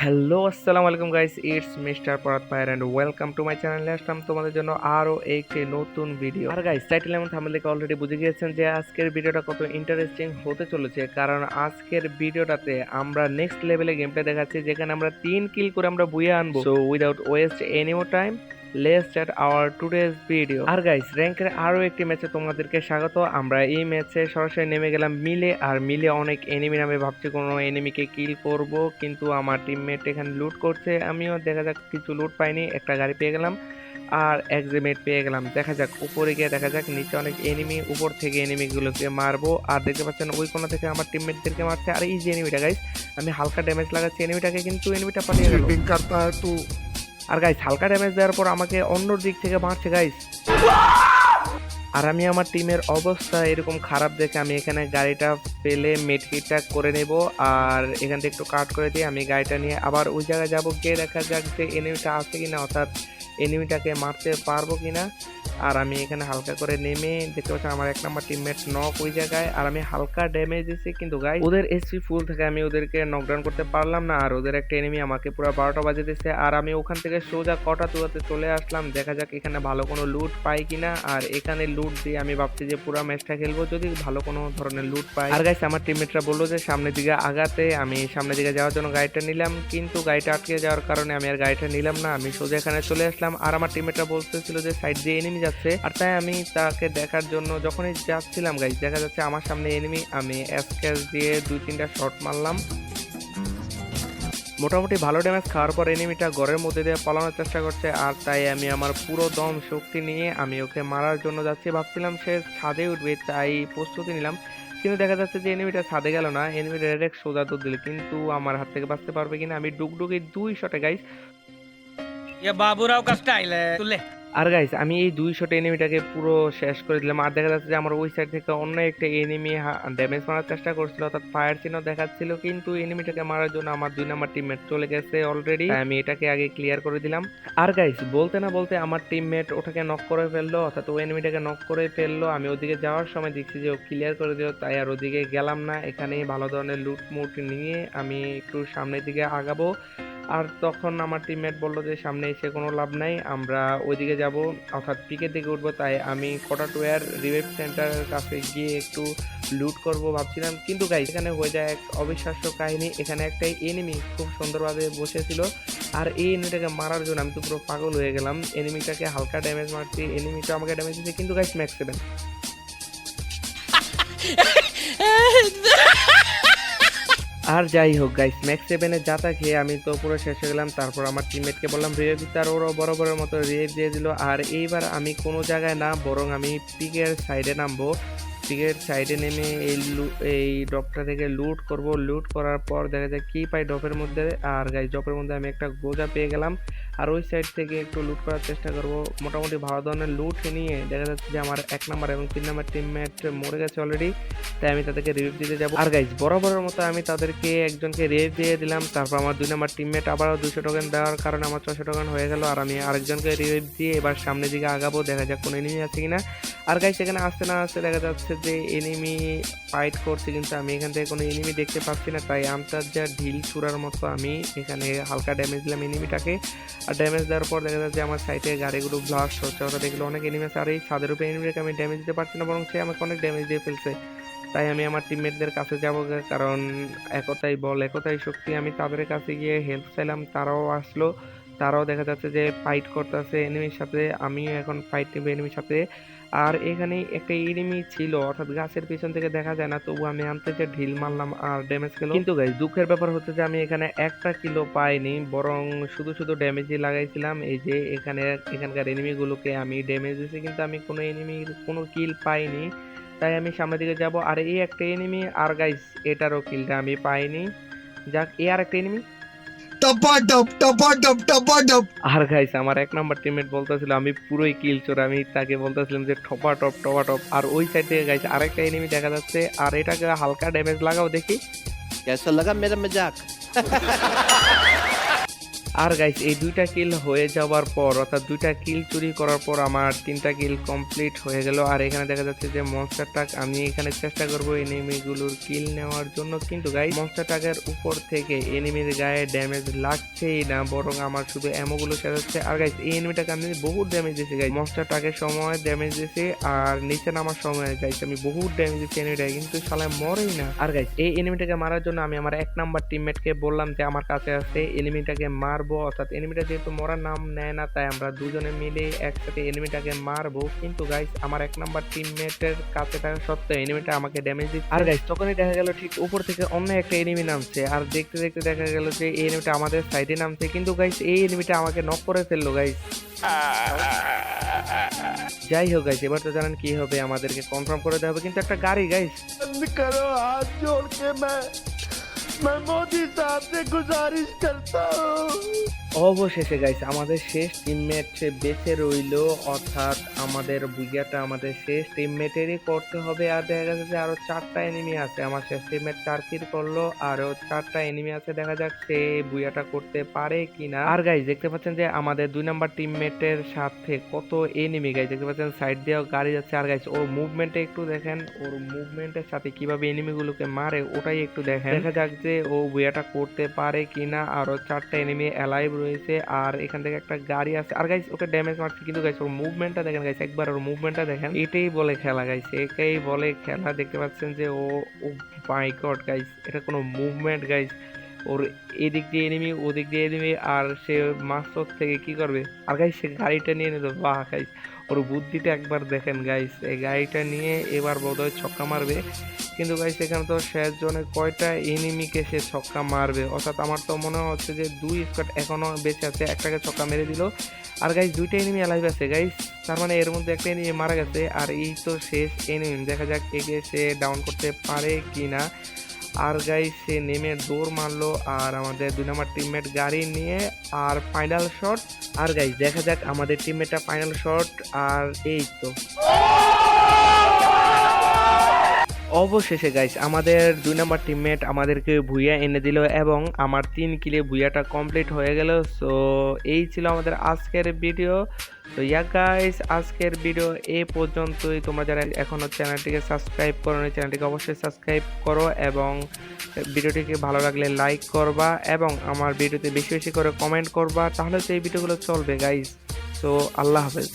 Hello আসসালামু আলাইকুম guys, it's mister পরাত ভাইয়ার and welcome to my channel. আসলাম তোমাদের জন্য আরো একটি নতুন ভিডিও। আর গাইস, টাইটেল এবং থাম্বনেল দেখে অলরেডি বুঝে গিয়েছেন যে আজকের ভিডিওটা কত ইন্টারেস্টিং হতে চলেছে, কারণ আজকের ভিডিওটাতে আমরা নেক্সট লেভেলে গেম প্লে দেখাচ্ছি, যেখানে আমরা 3 কিল করে আমরা বুয়ে আনবো। So without waste any more time, let's start our today's video. আর গাইস, র্যাঙ্কের আরো একটি ম্যাচে তোমাদেরকে স্বাগত। আমরা এই ম্যাচে সরাসরি নেমে গেলাম মিলে, আর মিলে অনেক এনিমি নামে ভাবছি কোনো এনিমিকে কিল করব, কিন্তু আমার টিমমেট এখানে লুট করছে। আমিও দেখা যাক কিছু লুট পাইনি, একটা গাড়ি পেয়ে গেলাম আর এক্সিমেট পেয়ে গেলাম। দেখা যাক উপরে গিয়ে দেখা যাক নিচে অনেক এনিমি, উপর থেকে এনিমিগুলোকে মারবো। আর দেখতে পাচ্ছেন ওই কোণা থেকে আমার টিমমেটদেরকে মারছে। আর এই যে এনিমিটা গাইস, আমি হালকা ড্যামেজ লাগাচ্ছি এনিমিটাকে, কিন্তু এনিমিটা পালিয়ে গেল। আর গাইস, হালকা ড্যামেজ দেওয়ার পর আমাকে অন্য দিক থেকে মারছে গাইস। আর আমি আমার টিমের অবস্থা এরকম খারাপ দেখে আমি এখানে গাড়িটা পেলে মেডকিটটা করে নেব, আর এখান থেকে একটু কাট করে দিয়ে আমি গাড়িটা নিয়ে আবার ওই জায়গায় যাবো, গিয়ে দেখা যাক যে এনিমিটা আছে কিনা, অর্থাৎ এনিমিটাকে মারতে পারবো কিনা। আর আমি এখানে হালকা করে নেমে দেখতে পাচ্ছি আমার 1 নম্বর টিমমেট নক ওই জায়গায়, আর আমি হালকা ড্যামেজ দিচ্ছি, কিন্তু গাইস ওদের এসপি ফুল থেকে আমি ওদেরকে নকডাউন করতে পারলাম না। আর ওদের একটা এনিমি আমাকে পুরো 12টা বাজে দিচ্ছে, আর আমি ওখান থেকে সোজা কটা তুয়াতে চলে আসলাম। দেখা যাক এখানে ভালো কোনো লুট পাই কিনা। আর এখানে লুট দিয়ে আমি ভাবছি যে পুরো ম্যাচটা খেলবো, যদি ভালো কোনো ধরনের লুট পাই। আর গাইস, আমার টিমমেটরা বললো যে সামনের দিকে আগাতে, আমি সামনের দিকে যাওয়ার জন্য গাড়িটা নিলাম, কিন্তু গাড়িটা আটকে যাওয়ার কারণে আমি আর গাড়িটা নিলাম না। আমি সোজা এখানে চলে আসলাম, আর আমার টিমমেটরা বলতেছিল যে সাইড দিয়ে এনিমি যাচ্ছে, আর তাই আমি তাকে দেখার জন্য যখনই যাচ্ছিলাম গাইস, দেখা যাচ্ছে আমার সামনে এনিমি। আমি এসকেস দিয়ে 2-3টা শট মারলাম, মোটামুটি ভালো ড্যামেজ খাওয়ার পর এনিমিটা ঘরের মধ্যে দিয়ে পালানোর চেষ্টা করছে। আর তাই আমি আমার পুরো দম শক্তি নিয়ে আমি ওকে মারার জন্য যাচ্ছি। ভাবছিলাম সে ছাদে উঠবে, তাই প্রস্তুতি নিলাম, কিন্তু দেখা যাচ্ছে যে এনিমিটা ছাদে গেল না, এনিমিটা ডাইরেক্ট সোজা দৌড় দিল। কিন্তু আমার হাত থেকে বাঁচতে পারবে কিনা, আমি ডুগডুগি 2 শটে গাইস। ये बाबूराव का स्टाइल है तू ले। আর গাইস, আমি এই 2 শটে এনিমিটাকে পুরো শেষ করে দিলাম। আর দেখা যাচ্ছে যে আমার ওই সাইড থেকে অন্য একটা এনিমি ড্যামেজ মারার চেষ্টা করছিল, অর্থাৎ ফায়ার চিহ্ন দেখাচ্ছিল, কিন্তু এনিমিটাকে মারার জন্য আমার 2 নম্বর টিমমেট চলে গেছে অলরেডি। আমি এটাকে আগে ক্লিয়ার করে দিলাম। আর গাইস, বলতে না বলতে আমার টিমমেট ওটাকে নক করে ফেললো, অর্থাৎ ওই এনিমিটাকে নক করে ফেললো। আমি ওদিকে যাওয়ার সময় দেখছি যে ও ক্লিয়ার করে দিল, তাই আর ওদিকে গেলাম না। এখানেই ভালো ধরনের লুট মুট নিয়ে আমি একটু সামনের দিকে আগাবো। আর তখন আমার টিমমেট বললো যে সামনে এসে কোনো লাভ নাই, আমরা ওইদিকে যাব, অর্থাৎ পিকের দিকে উঠবো। তাই আমি কোটা টুয়ার রিভাইভ সেন্টারের কাছে গিয়ে একটু লুট করব ভাবছিলাম, কিন্তু গাইস এখানে হয়ে যায় এক অবিশ্বাস্য কাহিনী। এখানে একটা এনিমি খুব সুন্দরভাবে বসেছিল, আর এই এনিমিটাকে মারার জন্য আমি তো পুরো পাগল হয়ে গেলাম। এনিমিটাকে হালকা ড্যামেজ মারছি, এনিমিটা আমাকে ড্যামেজ দিচ্ছে, কিন্তু গাইস ম্যাক্স 7। আর যাই হোক গাইস, ম্যাক্স 7-এ যাতা খেয়ে আমি তো পুরো শেষ হয়ে গেলাম। তারপর আমার টিমমেটকে বললাম রিভাইভ দিতে, আর ওরা বরাবরের মতো রিভাইভ দিয়ে দিল। আর এইবার আমি কোনো জায়গায় না, বরং আমি পিকের সাইডে নামবো। পিকের সাইডে নেমে এই ড্রপটা থেকে লুট করব। লুট করার পর দেখা যায় কি পাই ড্রপের মধ্যে। আর গাইস, ড্রপের মধ্যে আমি একটা গোজা পেয়ে গেলাম, আর ওই সাইড থেকে একটু লুট করার চেষ্টা করব। মোটামুটি ভালো ধরনের লুট নিয়ে দেখা যাচ্ছে যে আমার 1 নম্বর এবং 3 নম্বর টিমমেট মরে গেছে অলরেডি, তাই আমি তাদেরকে রিভিভ দিতে যাব। আর গাইস, বরাবরের মতো আমি তাদেরকে একজনকে রিভিভ দিয়ে দিলাম। তারপর আমার 2 নম্বর টিমমেট আবারও 200 টোকেন দেওয়ার কারণে আমার 600 টোকেন হয়ে গেল, আর আমি আরেকজনকে রিভিভ দিয়ে এবার সামনের দিকে আগাবো, দেখা যাক কোনো এনিমি আছে কিনা। আর গাইস, এখানে আসতে না আসতে দেখা যাচ্ছে যে এনিমি ফাইট করছে, কিন্তু আমি এখান থেকে কোনো এনিমি দেখতে পাচ্ছি না। তাই আমটার যা ঢিল ছুড়ার মতো আমি এখানে হালকা ড্যামেজ দিলাম এনিমিটাকে। আর ড্যামেজ দেওয়ার পর দেখা যাচ্ছে আমার সাইডে গাড়িগুলো ব্লাস্ট হচ্ছে, ওটা দেখলে অনেক এনিমি আছে। আর এই ছাদের উপরে এনিমিটাকে আমি ড্যামেজ দিতে পারছি না, বরং সে আমাকে অনেক ড্যামেজ দিয়ে ফেলছে। তাই আমি আমার টিমমেটদের কাছে যাব, কারণ একতাই বল একতাই শক্তি। আমি তাদের কাছে গিয়ে হেল্প চাইলাম, তারাও আসলো। তারাও দেখা যাচ্ছে যে ফাইট করতেছে এনিমির সাথে, আমিও এখন ফাইট নেব এনিমির সাথে। আর এখানে একটা এনিমি ছিল, অর্থাৎ গাছের পিছন থেকে দেখা যায় না, তবু আমি আনতে যে ঢিল মারলাম আর ড্যামেজ খেলো। কিন্তু গাইস, দুঃখের ব্যাপার হচ্ছে যে আমি এখানে একটা কিলো পাইনি, বরং শুধু শুধু ড্যামেজই লাগাইছিলাম। এই যে এখানকার এনিমিগুলোকে আমি ড্যামেজ দিয়েছি, কিন্তু আমি কোনো এনিমির কোনো কিল পাইনি। তাই আমি সামনের দিকে যাব। আর এই একটা এনিমি, আর গাইস এটারও কিলটা আমি পাইনি। যাক, এ আর একটা এনিমি। আর গাইস, আমার 1 নম্বর টিমমেট বলতেছিল আমি পুরোই কিল চোর, আমি তাকে বলতেছিলাম যে টপা টপ। আর ওই সাইড থেকে গাইস আরেকটা এনিমি দেখা যাচ্ছে, আর এটাকে হালকা ড্যামেজ লাগাও দেখি। कैसा लगा मेरा मजाक। আর গাইস এই 2টা কিল হয়ে যাওয়ার পর অর্থাৎ 2টা কিল চুরি করার পর আমার 3টা কিল কমপ্লিট হয়ে গেল। আর এখানে দেখা যাচ্ছে যে মনস্টার ট্রাক, আমি এখানে চেষ্টা করব এনিমিগুলোর কিল নেওয়ার জন্য, কিন্তু গাইস মনস্টার ট্রাকের উপর থেকে এনিমির গায়ে ড্যামেজ লাগছেই না, বরং আমার শুধু অ্যামোগুলো শেষ হচ্ছে। আর গাইস এই এনিমিটাকে আমি বহুত ড্যামেজ দিয়েছি গাইস, মনস্টার ট্রাকের সময় ড্যামেজ দিয়েছি আর নিচে নামার সময় গাইস আমি বহুত ড্যামেজ দিয়েছি এনিমিটাকে, কিন্তু শালায় মরেই না। আর গাইস এই এনিমিটাকে মারার জন্য আমি আমার 1 নাম্বার টিমমেটকে বললাম যে আমার কাছে আছে, এনিমিটাকে মারবো। অর্থাৎ এনিমিটা যেহেতু মরার নাম নেয় না, তাই আমরা দুজনে মিলে একসাথে এনিমিটাকে মারবো। কিন্তু গাইস আমার 1 নাম্বার টিমমেটের কাছে থাকা সত্ত্বেও এনিমিটা আমাকে ড্যামেজ দিচ্ছে। আর গাইস তখনই দেখা গেল ঠিক উপর থেকে অন্য একটা এনিমি নামছে, আর দেখতে দেখতে দেখা গেল যে এই এনিমিটা আমাদের সাইডে নামছে, কিন্তু গাইস এই এনিমিটা আমাকে নক করে ফেললো গাইস। যাই হোক গাইস, এবার তো জানেন কি হবে, আমাদেরকে কনফার্ম করে দেওয়া হবে কিন্তু একটা গাড়ি গাইস। बंद करो हाथ जोड़ के मैं मोदी साहब से गुजारिश करता हूँ। অবশেষে গাইস আমাদের শেষ টিমমেট বেঁচে রইলো, অর্থাৎ আমাদের বুইয়াটা আমাদের শেষ টিমমেটেরই করতে হবে। আর দেখা যাচ্ছে যে আরো 4টা এনিমি আছে, আমার শেষ টিমমেট 4 কিল করলো, আরো 4টা এনিমি আছে, দেখা যাক সে বুইয়াটা করতে পারে কিনা। আর গাইস দেখতে পাচ্ছেন যে আমাদের 2 নাম্বার টিমমেটের সাথে কত এনিমি গাইস, দেখতে পাচ্ছেন সাইড দিয়েও গাড়ি যাচ্ছে। আর গাইস ওর মুভমেন্টে একটু দেখেন, ওর মুভমেন্টের সাথে কিভাবে এনিমিগুলোকে মারে ওটাই একটু দেখেন, দেখা যাক যে ও বুইয়াটা করতে পারে কিনা। আরো 4টা এনিমি অ্যালাইভ রয়েছে, আর এখান থেকে একটা গাড়ি আছে। আর গাইস ওকে ড্যামেজ মারছে, কিন্তু গাইস ওর মুভমেন্টটা দেখেন গাইস, একবার ওর মুভমেন্টটা দেখেন, এটাই বলে খেলা গাইস, এটাই বলে খেলা। দেখতে পাচ্ছেন যে ও মাই গড গাইস, এটা কোনো মুভমেন্ট গাইস, ওর এদিক দিয়ে এনিমি ওদিক দিয়ে এনিমি, আর সে মাস্টার থেকে কি করবে। আর গাইস সে গাড়িটা নিয়ে নিল, বাহ গাইস ওর বুদ্ধিটা একবার দেখেন গাইস, এই গাড়িটা নিয়ে এবার বোধহয় ছক্কা মারবে। কিন্তু গাইস এখানে তো শেষ জোনে কয়টা এনিমিকে সে ছক্কা মারবে, অর্থাৎ আমার তো মনে হচ্ছে যে 2 স্কোয়াড এখনো বেঁচে আছে, একটাকে ছক্কা মেরে দিল। আর গাইস 2টা এনিমি অ্যালাইভ আছে গাইস, তার মানে এর মধ্যে একটা এনিমি মারা গেছে, আর এই তো শেষ এনিমি, দেখা যাক একে সে ডাউন করতে পারে কিনা। আর গাইস সে নেমে দৌড় মারলো, আর আমাদের 2 নাম্বার টিমমেট গাড়ি নিয়ে আর ফাইনাল শট। আর গাইস দেখা যাক আমাদের টিমমেটটা ফাইনাল শট, আর এই তো অবশেষে গাইস আমাদের 2 নাম্বার টিমমেট আমাদেরকে ভুইয়া এনে দিল, এবং আমার 3 কিলে ভুইয়াটা কমপ্লিট হয়ে গেল। সো এই ছিল আমাদের আজকের ভিডিও। তো ইয়া গাইস আজকের ভিডিও এই পর্যন্তই। তোমরা যারা এখনো চ্যানেলটিকে সাবস্ক্রাইব করোনি, চ্যানেলটিকে অবশ্যই সাবস্ক্রাইব করো, এবং ভিডিওটিকে ভালো লাগলে লাইক করবা, এবং আমার ভিডিওতে বেশি বেশি করে কমেন্ট করবা, তাহলে তো এই ভিডিওগুলো চলবে গাইস। সো আল্লাহ হাফেজ।